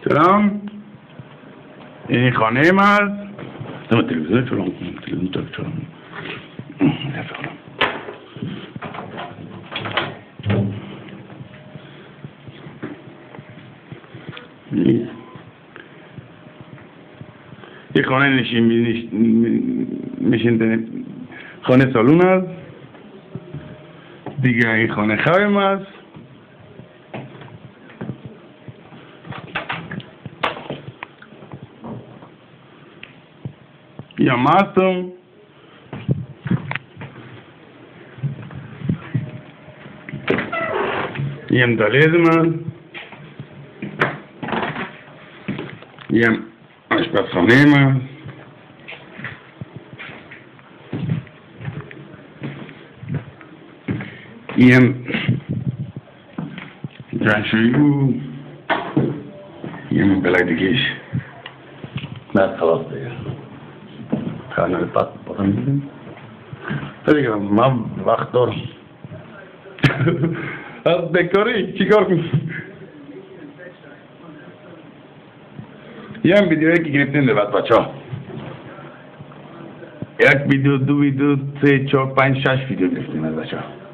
سلام، این خانه ما است. تلویزیون چرا کنم؟ تلویزیون چرا این خانه نشین خانه سالون است. دیگه این خانه خواب است. یا ماستم یم دلیز من یم آشپزخانه من یم جانشویی بود یم بلک دیگهش بعد خلاص دیگه خانه رو پاتم میدیم دیگه من وقت دارم از بکاری چی کار کنم یه هم ویدیویی که گرفتیم بعد بچه ها یک ویدیو، دو ویدیو، 3، 4، 5، 6 ویدیو گرفتیم از بچه ها